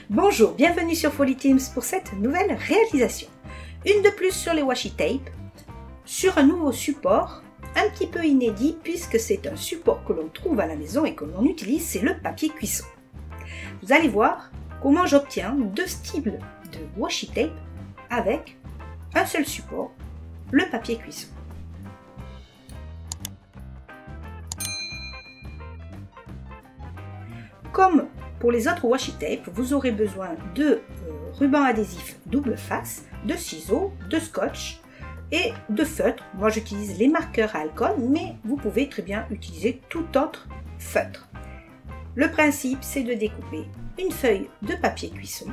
Bonjour, bienvenue sur Folly Teams pour cette nouvelle réalisation. Une de plus sur les washi tape, sur un nouveau support, un petit peu inédit puisque c'est un support que l'on trouve à la maison et que l'on utilise, c'est le papier cuisson. Vous allez voir comment j'obtiens deux styles de washi tape avec un seul support, le papier cuisson. Comme pour les autres washi tape, vous aurez besoin de ruban adhésif double face, de ciseaux, de scotch et de feutre. Moi j'utilise les marqueurs à alcool, mais vous pouvez très bien utiliser tout autre feutre. Le principe, c'est de découper une feuille de papier cuisson,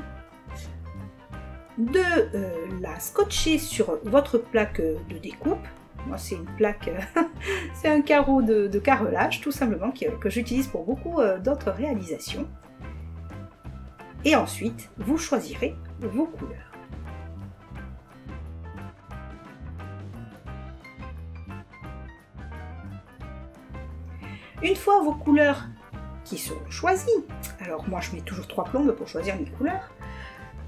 de la scotcher sur votre plaque de découpe. Moi c'est une plaque, c'est un carreau de carrelage tout simplement que j'utilise pour beaucoup d'autres réalisations. Et ensuite, vous choisirez vos couleurs. Une fois vos couleurs qui seront choisies, alors moi je mets toujours 3 plombes pour choisir mes couleurs,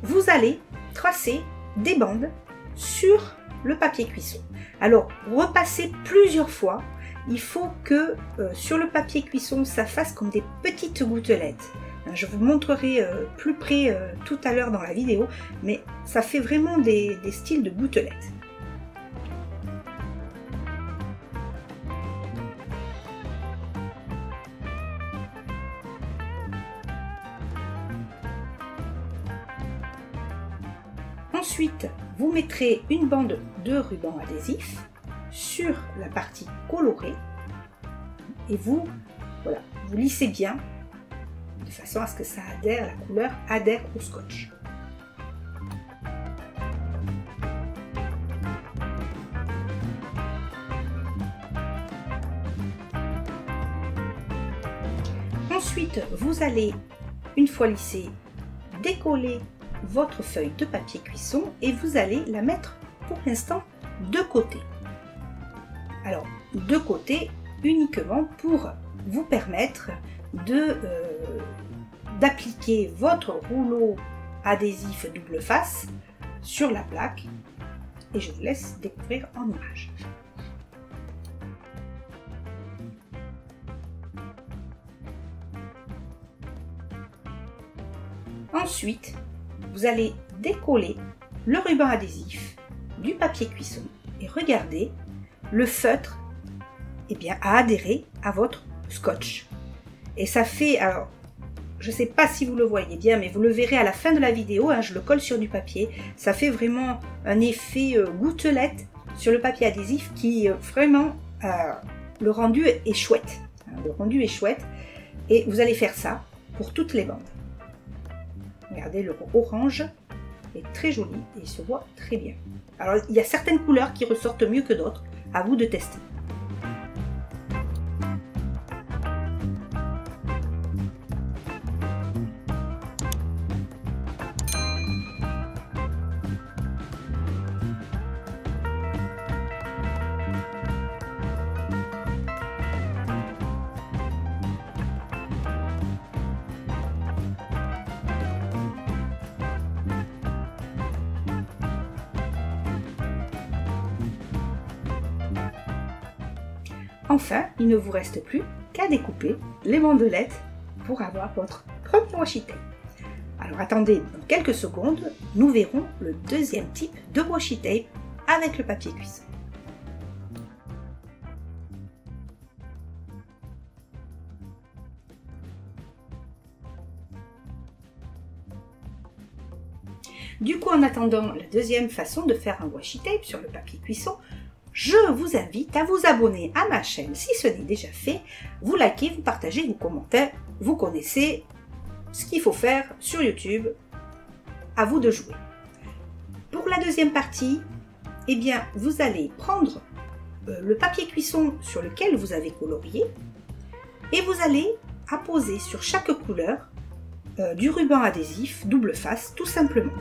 vous allez tracer des bandes sur le papier cuisson. Alors, repassez plusieurs fois. Il faut que sur le papier cuisson, ça fasse comme des petites gouttelettes. Je vous montrerai plus près tout à l'heure dans la vidéo, mais ça fait vraiment des styles de gouttelettes. Ensuite, vous mettrez une bande de ruban adhésif sur la partie colorée et vous lissez bien de façon à ce que ça adhère, la couleur adhère au scotch. Ensuite, vous allez, une fois lissé, décoller votre feuille de papier cuisson et vous allez la mettre pour l'instant de côté. Alors, de côté uniquement pour vous permettre d'appliquer votre rouleau adhésif double face sur la plaque et je vous laisse découvrir en image. Ensuite, vous allez décoller le ruban adhésif du papier cuisson et regardez, le feutre a adhéré à votre scotch. Et ça fait, alors je ne sais pas si vous le voyez bien, mais vous le verrez à la fin de la vidéo, je le colle sur du papier, ça fait vraiment un effet gouttelette sur le papier adhésif qui vraiment, le rendu est chouette. Le rendu est chouette et vous allez faire ça pour toutes les bandes. Regardez, le orange est très joli et il se voit très bien. Alors, il y a certaines couleurs qui ressortent mieux que d'autres. À vous de tester. Enfin, il ne vous reste plus qu'à découper les bandelettes pour avoir votre premier washi tape. Alors attendez, dans quelques secondes, nous verrons le deuxième type de washi tape avec le papier cuisson. Du coup, en attendant la deuxième façon de faire un washi tape sur le papier cuisson, je vous invite à vous abonner à ma chaîne si ce n'est déjà fait, vous likez, vous partagez, vous commentez, vous connaissez ce qu'il faut faire sur YouTube, à vous de jouer. Pour la deuxième partie, vous allez prendre le papier cuisson sur lequel vous avez colorié et vous allez apposer sur chaque couleur du ruban adhésif double face tout simplement.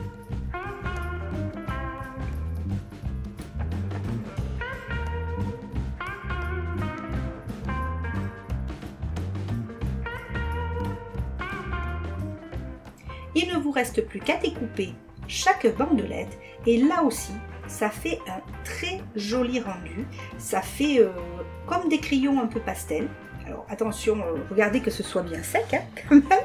il ne vous reste plus qu'à découper chaque bandelette et là aussi ça fait un très joli rendu. Ça fait comme des crayons un peu pastel. Alors attention, regardez que ce soit bien sec hein, quand même.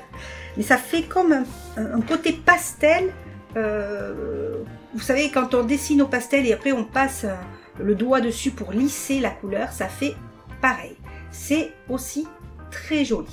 Mais ça fait comme un côté pastel. Vous savez, quand on dessine au pastel et après on passe le doigt dessus pour lisser la couleur, ça fait pareil. C'est aussi très joli.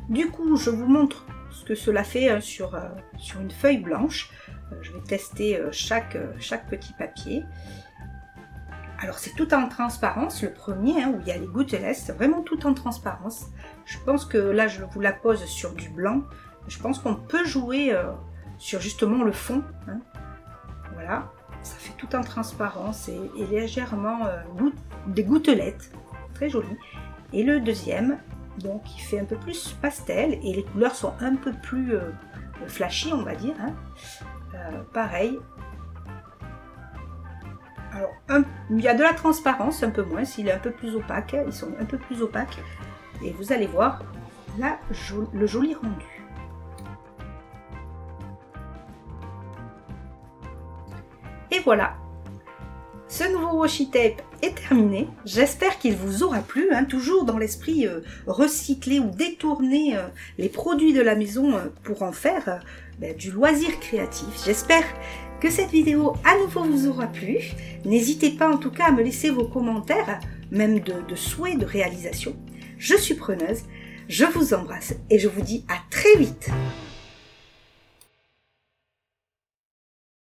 Du coup, je vous montre ce que cela fait sur une feuille blanche. Je vais tester chaque petit papier. Alors c'est tout en transparence, le premier hein, où il y a les gouttelettes, c'est vraiment tout en transparence. Je pense que là je vous la pose sur du blanc. Je pense qu'on peut jouer sur justement le fond. Hein. Voilà, ça fait tout en transparence et légèrement des gouttelettes, très joli. Et le deuxième, donc il fait un peu plus pastel et les couleurs sont un peu plus flashy on va dire. Hein. Pareil. Alors, il y a de la transparence, un peu moins, s'il est un peu plus opaque, ils sont un peu plus opaques. Et vous allez voir là le joli rendu. Et voilà, ce nouveau washi tape est terminé. J'espère qu'il vous aura plu, hein, toujours dans l'esprit recycler ou détourner les produits de la maison pour en faire du loisir créatif. J'espère que cette vidéo à nouveau vous aura plu. N'hésitez pas en tout cas à me laisser vos commentaires, même de souhaits de réalisation. Je suis preneuse, je vous embrasse et je vous dis à très vite.